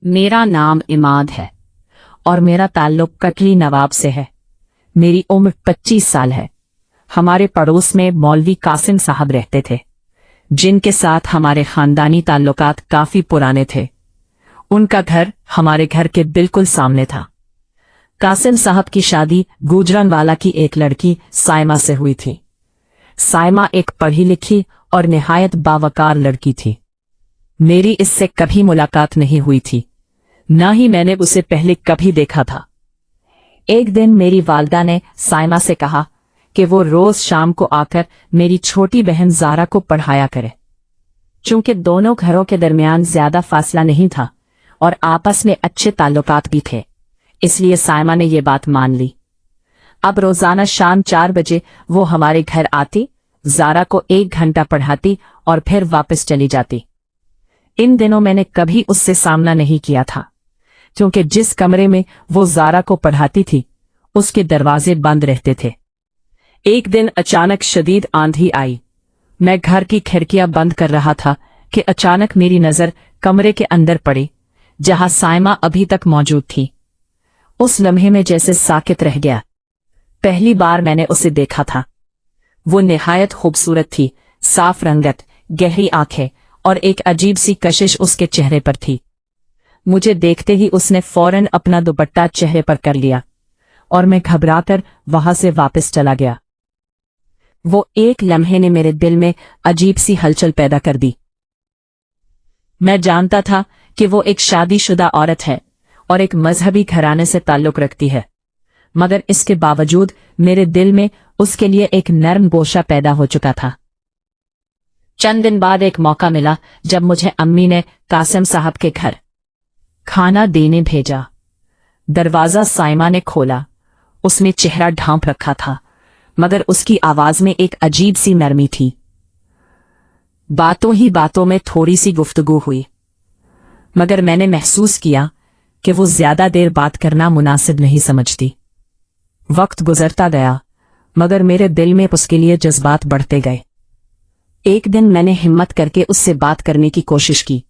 मेरा नाम इमाद है और मेरा ताल्लुक कटली नवाब से है। मेरी उम्र 25 साल है। हमारे पड़ोस में मौलवी कासिम साहब रहते थे, जिनके साथ हमारे खानदानी ताल्लुकात काफी पुराने थे। उनका घर हमारे घर के बिल्कुल सामने था। कासिम साहब की शादी गुजरानवाला की एक लड़की साइमा से हुई थी। साइमा एक पढ़ी लिखी और निहायत बावकार लड़की थी। मेरी इससे कभी मुलाकात नहीं हुई थी, न ही मैंने उसे पहले कभी देखा था। एक दिन मेरी वालदा ने साइमा से कहा कि वो रोज शाम को आकर मेरी छोटी बहन ज़ारा को पढ़ाया करे। चूंकि दोनों घरों के दरमियान ज्यादा फासला नहीं था और आपस में अच्छे ताल्लुकात भी थे, इसलिए साइमा ने ये बात मान ली। अब रोजाना शाम 4 बजे वो हमारे घर आती, ज़ारा को 1 घंटा पढ़ाती और फिर वापस चली जाती। इन दिनों मैंने कभी उससे सामना नहीं किया था, क्योंकि जिस कमरे में वो ज़ारा को पढ़ाती थी उसके दरवाजे बंद रहते थे। एक दिन अचानक शदीद आंधी आई। मैं घर की खिड़कियां बंद कर रहा था कि अचानक मेरी नजर कमरे के अंदर पड़ी, जहां साइमा अभी तक मौजूद थी। उस लम्हे में जैसे साकित रह गया। पहली बार मैंने उसे देखा था। वो निहायत खूबसूरत थी, साफ रंगत, गहरी आंखें और एक अजीब सी कशिश उसके चेहरे पर थी। मुझे देखते ही उसने फौरन अपना दुपट्टा चेहरे पर कर लिया और मैं घबराकर वहां से वापस चला गया। वो एक लम्हे ने मेरे दिल में अजीब सी हलचल पैदा कर दी। मैं जानता था कि वो एक शादीशुदा औरत है और एक मजहबी घराने से ताल्लुक रखती है, मगर इसके बावजूद मेरे दिल में उसके लिए एक नर्म गोशा पैदा हो चुका था। चंद दिन बाद एक मौका मिला जब मुझे अम्मी ने कासिम साहब के घर खाना देने भेजा। दरवाजा साइमा ने खोला। उसने चेहरा ढांप रखा था, मगर उसकी आवाज में एक अजीब सी नरमी थी। बातों ही बातों में थोड़ी सी गुफ्तगू हुई, मगर मैंने महसूस किया कि वो ज्यादा देर बात करना मुनासिब नहीं समझती। वक्त गुजरता गया, मगर मेरे दिल में उसके लिए जज्बात बढ़ते गए। एक दिन मैंने हिम्मत करके उससे बात करने की कोशिश की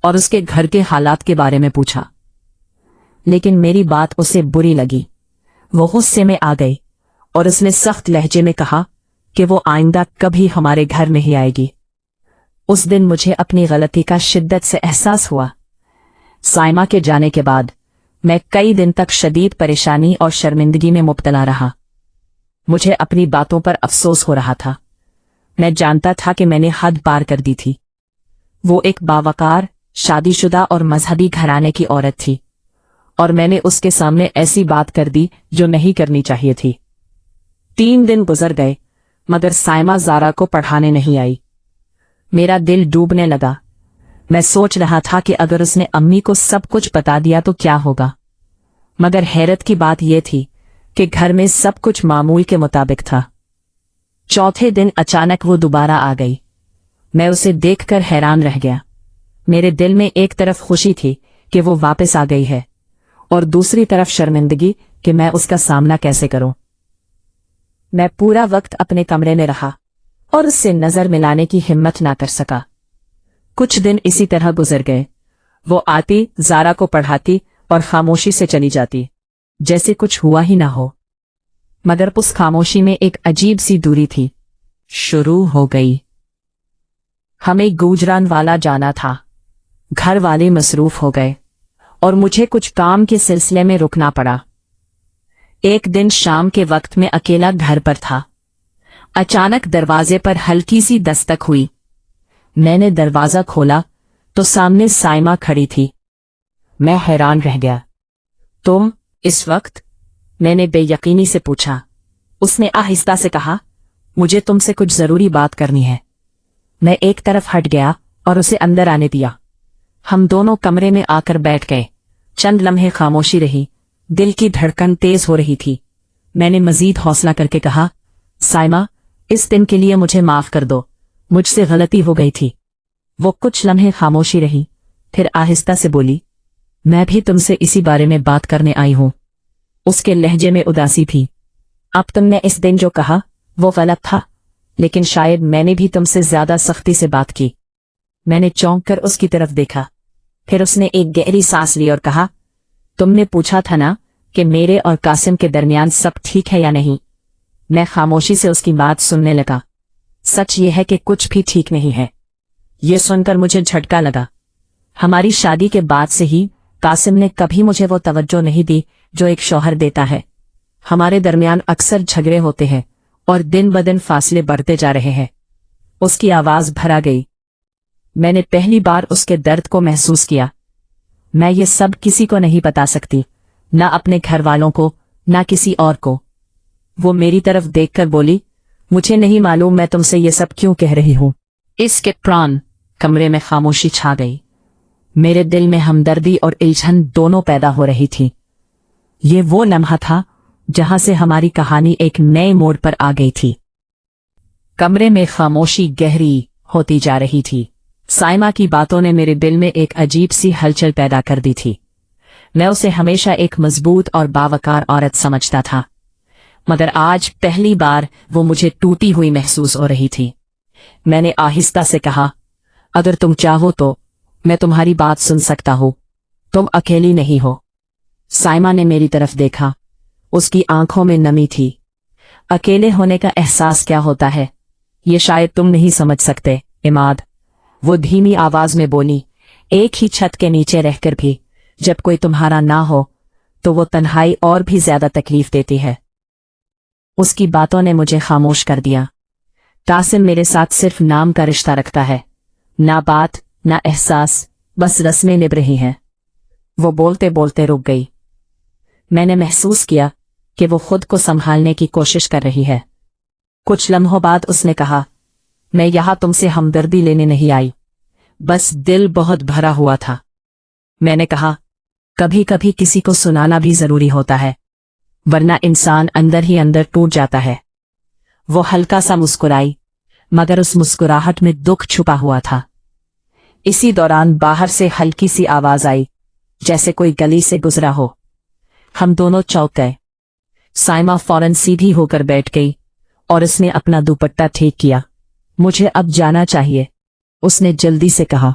और उसके घर के हालात के बारे में पूछा, लेकिन मेरी बात उसे बुरी लगी। वो गुस्से में आ गई और उसने सख्त लहजे में कहा कि वो आइंदा कभी हमारे घर नहीं आएगी। उस दिन मुझे अपनी गलती का शिद्दत से एहसास हुआ। साइमा के जाने के बाद मैं कई दिन तक शदीद परेशानी और शर्मिंदगी में मुब्तला रहा। मुझे अपनी बातों पर अफसोस हो रहा था। मैं जानता था कि मैंने हद पार कर दी थी। वो एक बावकार, शादीशुदा और मजहबी घराने की औरत थी और मैंने उसके सामने ऐसी बात कर दी जो नहीं करनी चाहिए थी। 3 दिन गुजर गए, मगर साइमा ज़ारा को पढ़ाने नहीं आई। मेरा दिल डूबने लगा। मैं सोच रहा था कि अगर उसने अम्मी को सब कुछ बता दिया तो क्या होगा, मगर हैरत की बात यह थी कि घर में सब कुछ मामूल के मुताबिक था। चौथे दिन अचानक वो दोबारा आ गई। मैं उसे देखकर हैरान रह गया। मेरे दिल में एक तरफ खुशी थी कि वो वापस आ गई है और दूसरी तरफ शर्मिंदगी कि मैं उसका सामना कैसे करूं। मैं पूरा वक्त अपने कमरे में रहा और उससे नजर मिलाने की हिम्मत ना कर सका। कुछ दिन इसी तरह गुजर गए। वो आती, ज़ारा को पढ़ाती और खामोशी से चली जाती, जैसे कुछ हुआ ही ना हो। मगर उस खामोशी में एक अजीब सी दूरी थी। शुरू हो गई। हमें गुजरानवाला जाना था। घर वाले मसरूफ हो गए और मुझे कुछ काम के सिलसिले में रुकना पड़ा। एक दिन शाम के वक्त में अकेला घर पर था। अचानक दरवाजे पर हल्की सी दस्तक हुई। मैंने दरवाजा खोला तो सामने साइमा खड़ी थी। मैं हैरान रह गया। तुम इस वक्त? मैंने बेयकीनी से पूछा। उसने आहिस्ता से कहा, मुझे तुमसे कुछ जरूरी बात करनी है। मैं एक तरफ हट गया और उसे अंदर आने दिया। हम दोनों कमरे में आकर बैठ गए। चंद लम्हे खामोशी रही। दिल की धड़कन तेज हो रही थी। मैंने मजीद हौसला करके कहा, साइमा, इस दिन के लिए मुझे माफ कर दो। मुझसे गलती हो गई थी। वो कुछ लम्हे खामोशी रही, फिर आहिस्ता से बोली, मैं भी तुमसे इसी बारे में बात करने आई हूं। उसके लहजे में उदासी थी। अब तुमने इस दिन जो कहा वो गलत था, लेकिन शायद मैंने भी तुमसे ज्यादा सख्ती से बात की। मैंने चौंक कर उसकी तरफ देखा, फिर उसने एक गहरी सांस ली और कहा, तुमने पूछा था ना कि मेरे और कासिम के दरमियान सब ठीक है या नहीं। मैं खामोशी से उसकी बात सुनने लगा। सच ये है कि कुछ भी ठीक नहीं है। ये सुनकर मुझे झटका लगा। हमारी शादी के बाद से ही कासिम ने कभी मुझे वो तवज्जो नहीं दी जो एक शौहर देता है। हमारे दरमियान अक्सर झगड़े होते हैं और दिन ब दिन फासले बढ़ते जा रहे हैं। उसकी आवाज भरा गई। मैंने पहली बार उसके दर्द को महसूस किया। मैं ये सब किसी को नहीं बता सकती, ना अपने घर वालों को, ना किसी और को। वो मेरी तरफ देखकर बोली, मुझे नहीं मालूम मैं तुमसे ये सब क्यों कह रही हूं। इसके प्राण कमरे में खामोशी छा गई। मेरे दिल में हमदर्दी और इल्झन दोनों पैदा हो रही थी। ये वो लम्हा था जहां से हमारी कहानी एक नए मोड़ पर आ गई थी। कमरे में खामोशी गहरी होती जा रही थी। साइमा की बातों ने मेरे दिल में एक अजीब सी हलचल पैदा कर दी थी। मैं उसे हमेशा एक मजबूत और बावकार औरत समझता था, मगर आज पहली बार वो मुझे टूटी हुई महसूस हो रही थी। मैंने आहिस्ता से कहा, अगर तुम चाहो तो मैं तुम्हारी बात सुन सकता हूं। तुम अकेली नहीं हो। साइमा ने मेरी तरफ देखा। उसकी आंखों में नमी थी। अकेले होने का एहसास क्या होता है, ये शायद तुम नहीं समझ सकते इमाद। वो धीमी आवाज में बोली, एक ही छत के नीचे रहकर भी जब कोई तुम्हारा ना हो तो वो तन्हाई और भी ज्यादा तकलीफ देती है। उसकी बातों ने मुझे खामोश कर दिया। कासिम मेरे साथ सिर्फ नाम का रिश्ता रखता है, ना बात ना एहसास, बस रस्में निभ रही हैं। वो बोलते बोलते रुक गई। मैंने महसूस किया कि वो खुद को संभालने की कोशिश कर रही है। कुछ लम्हों बाद उसने कहा, मैं यहां तुमसे हमदर्दी लेने नहीं आई, बस दिल बहुत भरा हुआ था। मैंने कहा, कभी कभी किसी को सुनाना भी जरूरी होता है, वरना इंसान अंदर ही अंदर टूट जाता है। वो हल्का सा मुस्कुराई, मगर उस मुस्कुराहट में दुख छुपा हुआ था। इसी दौरान बाहर से हल्की सी आवाज आई, जैसे कोई गली से गुजरा हो। हम दोनों चौंक गए। साइमा फौरन सीधी होकर बैठ गई और उसने अपना दुपट्टा ठीक किया। मुझे अब जाना चाहिए, उसने जल्दी से कहा।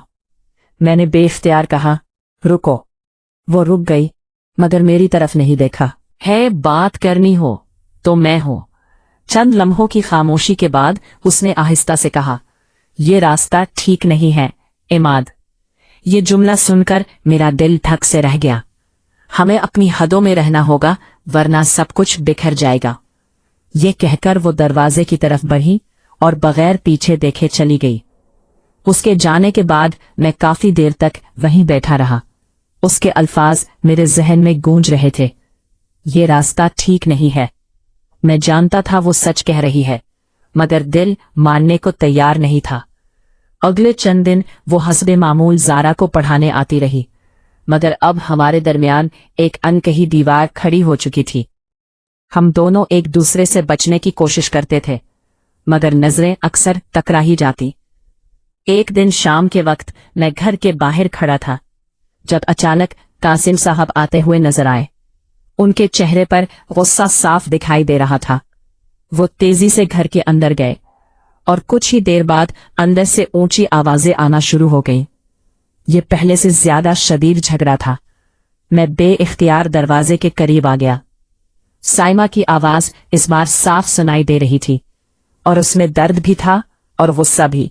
मैंने बेख्तियार कहा, रुको। वो रुक गई, मगर मेरी तरफ नहीं देखा। है बात करनी हो तो मैं हूं। चंद लम्हों की खामोशी के बाद उसने आहिस्ता से कहा, ये रास्ता ठीक नहीं है इमाद। ये जुमला सुनकर मेरा दिल धक से रह गया। हमें अपनी हदों में रहना होगा, वरना सब कुछ बिखर जाएगा। ये कहकर वो दरवाजे की तरफ बढ़ी और बगैर पीछे देखे चली गई। उसके जाने के बाद मैं काफी देर तक वहीं बैठा रहा। उसके अल्फाज मेरे जहन में गूंज रहे थे। ये रास्ता ठीक नहीं है। मैं जानता था वो सच कह रही है, मगर दिल मानने को तैयार नहीं था। अगले चंद दिन वो हस्बे मामूल ज़ारा को पढ़ाने आती रही, मगर अब हमारे दरमियान एक अनकही दीवार खड़ी हो चुकी थी। हम दोनों एक दूसरे से बचने की कोशिश करते थे, मगर नजरें अक्सर टकरा ही जाती। एक दिन शाम के वक्त मैं घर के बाहर खड़ा था, जब अचानक कासिम साहब आते हुए नजर आए। उनके चेहरे पर गुस्सा साफ दिखाई दे रहा था। वो तेजी से घर के अंदर गए और कुछ ही देर बाद अंदर से ऊंची आवाजें आना शुरू हो गईं। ये पहले से ज्यादा शदीद झगड़ा था। मैं बेइख्तियार दरवाजे के करीब आ गया। साइमा की आवाज इस बार साफ सुनाई दे रही थी और उसमें दर्द भी था और गुस्सा भी।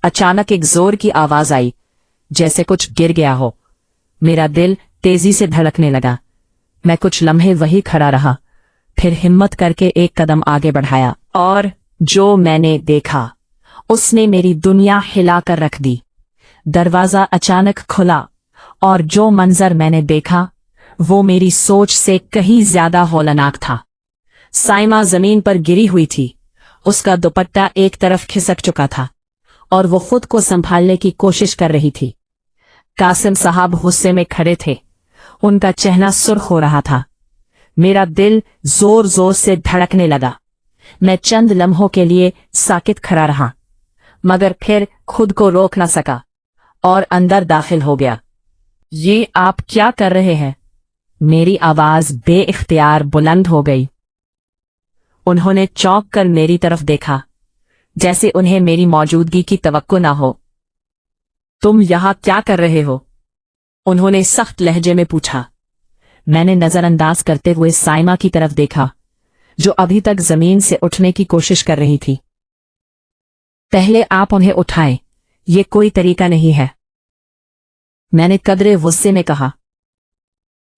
अचानक एक जोर की आवाज आई, जैसे कुछ गिर गया हो। मेरा दिल तेजी से धड़कने लगा। मैं कुछ लम्हे वही खड़ा रहा, फिर हिम्मत करके एक कदम आगे बढ़ाया और जो मैंने देखा उसने मेरी दुनिया हिलाकर रख दी। दरवाजा अचानक खुला और जो मंजर मैंने देखा वो मेरी सोच से कहीं ज्यादा हौलनाक था। साइमा जमीन पर गिरी हुई थी। उसका दुपट्टा एक तरफ खिसक चुका था और वो खुद को संभालने की कोशिश कर रही थी। कासिम साहब गुस्से में खड़े थे। उनका चेहरा सुर्ख हो रहा था। मेरा दिल जोर जोर से धड़कने लगा। मैं चंद लम्हों के लिए साकित खड़ा रहा, मगर फिर खुद को रोक न सका और अंदर दाखिल हो गया। ये आप क्या कर रहे हैं? मेरी आवाज बेइख्तियार बुलंद हो गई। उन्होंने चौंक कर मेरी तरफ देखा, जैसे उन्हें मेरी मौजूदगी की तवक्को ना हो। तुम यहां क्या कर रहे हो? उन्होंने सख्त लहजे में पूछा। मैंने नजरअंदाज करते हुए साइमा की तरफ देखा, जो अभी तक जमीन से उठने की कोशिश कर रही थी। पहले आप उन्हें उठाएं, ये कोई तरीका नहीं है, मैंने कदरे गुस्से में कहा।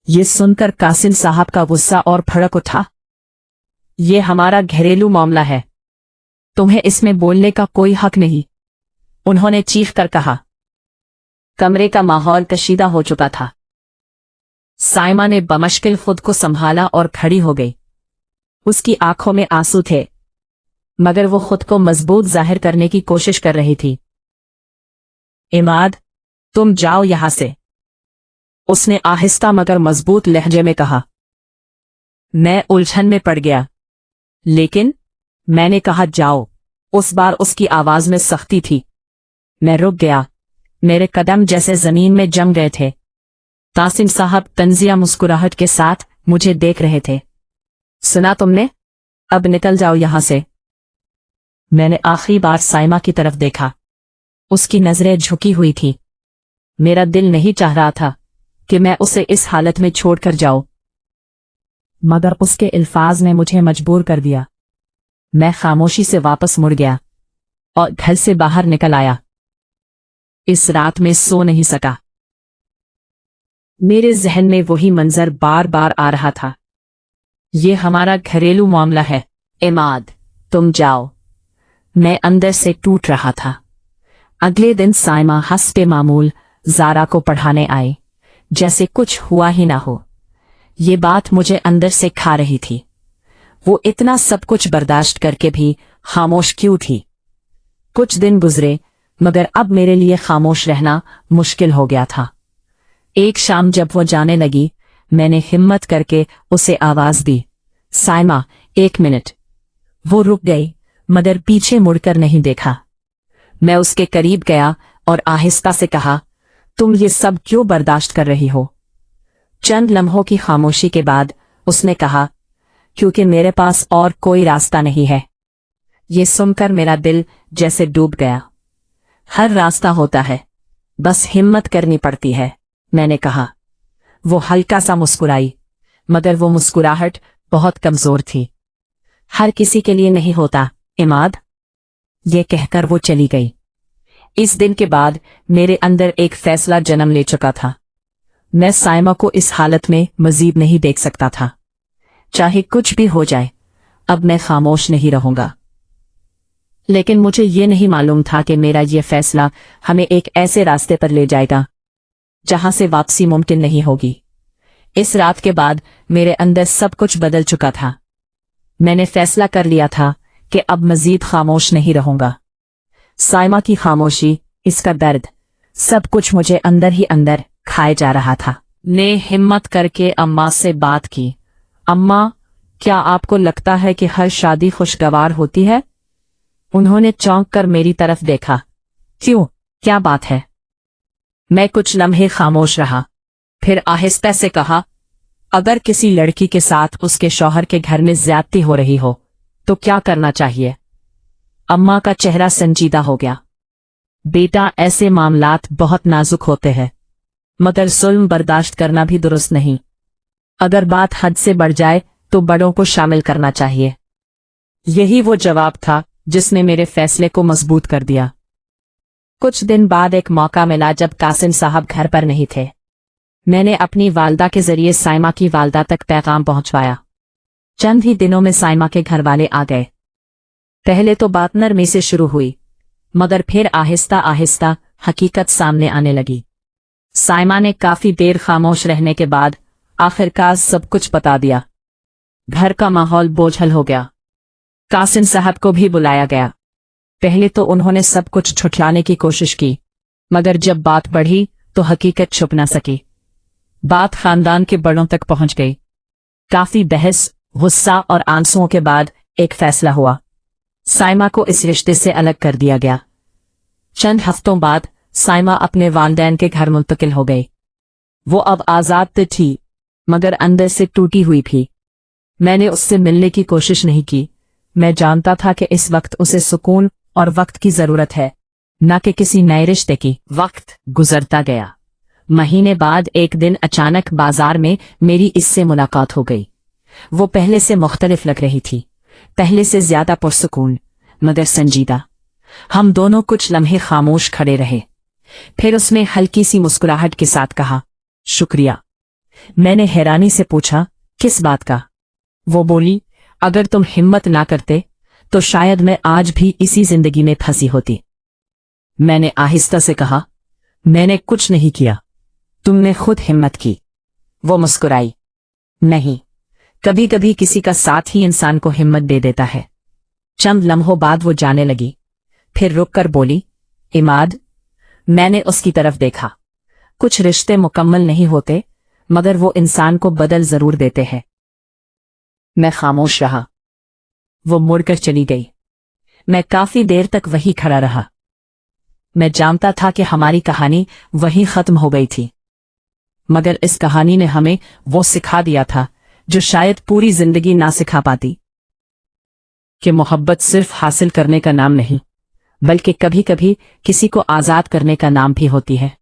ये सुनकर कासिम साहब का गुस्सा और भड़क उठा। ये हमारा घरेलू मामला है, तुम्हें इसमें बोलने का कोई हक नहीं, उन्होंने चीख कर कहा। कमरे का माहौल कशीदा हो चुका था। साइमा ने बमुश्किल खुद को संभाला और खड़ी हो गई। उसकी आंखों में आंसू थे, मगर वो खुद को मजबूत जाहिर करने की कोशिश कर रही थी। इमाद, तुम जाओ यहां से, उसने आहिस्ता मगर मजबूत लहजे में कहा। मैं उलझन में पड़ गया, लेकिन मैंने कहा जाओ। उस बार उसकी आवाज में सख्ती थी। मैं रुक गया, मेरे कदम जैसे जमीन में जम गए थे। कासिम साहब तंजिया मुस्कुराहट के साथ मुझे देख रहे थे। सुना तुमने, अब निकल जाओ यहां से। मैंने आखिरी बार साइमा की तरफ देखा। उसकी नजरें झुकी हुई थी। मेरा दिल नहीं चाह रहा था कि मैं उसे इस हालत में छोड़कर जाऊं, मगर उसके अल्फाज ने मुझे मजबूर कर दिया। मैं खामोशी से वापस मुड़ गया और घर से बाहर निकल आया। इस रात में सो नहीं सका। मेरे जहन में वही मंजर बार बार आ रहा था। ये हमारा घरेलू मामला है, इमाद, तुम जाओ। मैं अंदर से टूट रहा था। अगले दिन साइमा हस्बे मामूल जारा को पढ़ाने आई, जैसे कुछ हुआ ही ना हो। ये बात मुझे अंदर से खा रही थी। वो इतना सब कुछ बर्दाश्त करके भी खामोश क्यों थी? कुछ दिन गुजरे, मगर अब मेरे लिए खामोश रहना मुश्किल हो गया था। एक शाम जब वो जाने लगी, मैंने हिम्मत करके उसे आवाज दी, साइमा, 1 मिनट। वो रुक गई, मगर पीछे मुड़कर नहीं देखा। मैं उसके करीब गया और आहिस्ता से कहा, तुम ये सब क्यों बर्दाश्त कर रही हो? चंद लम्हों की खामोशी के बाद उसने कहा, क्योंकि मेरे पास और कोई रास्ता नहीं है। ये सुनकर मेरा दिल जैसे डूब गया। हर रास्ता होता है, बस हिम्मत करनी पड़ती है, मैंने कहा। वो हल्का सा मुस्कुराई, मगर वो मुस्कुराहट बहुत कमजोर थी। हर किसी के लिए नहीं होता, इमाद, ये कहकर वो चली गई। इस दिन के बाद मेरे अंदर एक फैसला जन्म ले चुका था। मैं साइमा को इस हालत में मजीद नहीं देख सकता था। चाहे कुछ भी हो जाए, अब मैं खामोश नहीं रहूंगा। लेकिन मुझे ये नहीं मालूम था कि मेरा ये फैसला हमें एक ऐसे रास्ते पर ले जाएगा जहां से वापसी मुमकिन नहीं होगी। इस रात के बाद मेरे अंदर सब कुछ बदल चुका था। मैंने फैसला कर लिया था कि अब मजीद खामोश नहीं रहूंगा। साइमा की खामोशी, इसका दर्द, सब कुछ मुझे अंदर ही अंदर खाए जा रहा था। ने हिम्मत करके अम्मा से बात की। अम्मा, क्या आपको लगता है कि हर शादी खुशगवार होती है? उन्होंने चौंक कर मेरी तरफ देखा। क्यों, क्या बात है? मैं कुछ लम्हे खामोश रहा, फिर आहिस्ता से कहा, अगर किसी लड़की के साथ उसके शौहर के घर में ज्यादती हो रही हो तो क्या करना चाहिए? अम्मा का चेहरा संजीदा हो गया। बेटा, ऐसे मामलात बहुत नाजुक होते हैं, मगर जुल्म बर्दाश्त करना भी दुरुस्त नहीं। अगर बात हद से बढ़ जाए तो बड़ों को शामिल करना चाहिए। यही वो जवाब था जिसने मेरे फैसले को मजबूत कर दिया। कुछ दिन बाद एक मौका मिला जब कासिम साहब घर पर नहीं थे। मैंने अपनी वालदा के जरिए साइमा की वालदा तक पैगाम पहुंचवाया। चंद ही दिनों में साइमा के घर वाले आ गए। पहले तो बात नरमी से शुरू हुई, मगर फिर आहिस्ता आहिस्ता हकीकत सामने आने लगी। साइमा ने काफी देर खामोश रहने के बाद आखिरकार सब कुछ बता दिया। घर का माहौल बोझल हो गया। कासिम साहब को भी बुलाया गया। पहले तो उन्होंने सब कुछ छुटलाने की कोशिश की, मगर जब बात बढ़ी तो हकीकत छुप न सकी। बात खानदान के बड़ों तक पहुंच गई। काफी बहस, गुस्सा और आंसुओं के बाद एक फैसला हुआ। साइमा को इस रिश्ते से अलग कर दिया गया। चंद हफ्तों बाद साइमा अपने वालिदैन के घर मुंतकिल हो गई। वो अब आजाद तो थी, मगर अंदर से टूटी हुई थी। मैंने उससे मिलने की कोशिश नहीं की। मैं जानता था कि इस वक्त उसे सुकून और वक्त की जरूरत है, न कि किसी नए रिश्ते की। वक्त गुजरता गया, महीने बाद एक दिन अचानक बाजार में मेरी इससे मुलाकात हो गई। वो पहले से मुख्तलिफ लग रही थी, पहले से ज्यादा पुरसुकून मगर संजीदा। हम दोनों कुछ लम्हे खामोश खड़े रहे। फिर उसने हल्की सी मुस्कुराहट के साथ कहा, शुक्रिया। मैंने हैरानी से पूछा, किस बात का? वो बोली, अगर तुम हिम्मत ना करते तो शायद मैं आज भी इसी जिंदगी में फंसी होती। मैंने आहिस्ता से कहा, मैंने कुछ नहीं किया, तुमने खुद हिम्मत की। वो मुस्कुराई, नहीं, कभी कभी किसी का साथ ही इंसान को हिम्मत दे देता है। चंद लम्हों बाद वो जाने लगी, फिर रुककर बोली, इमाद। मैंने उसकी तरफ देखा। कुछ रिश्ते मुकम्मल नहीं होते मगर वो इंसान को बदल जरूर देते हैं। मैं खामोश रहा। वो मुड़कर चली गई। मैं काफी देर तक वहीं खड़ा रहा। मैं जानता था कि हमारी कहानी वहीं खत्म हो गई थी, मगर इस कहानी ने हमें वो सिखा दिया था जो शायद पूरी जिंदगी ना सिखा पाती, कि मोहब्बत सिर्फ हासिल करने का नाम नहीं बल्कि कभी कभी किसी को आजाद करने का नाम भी होती है।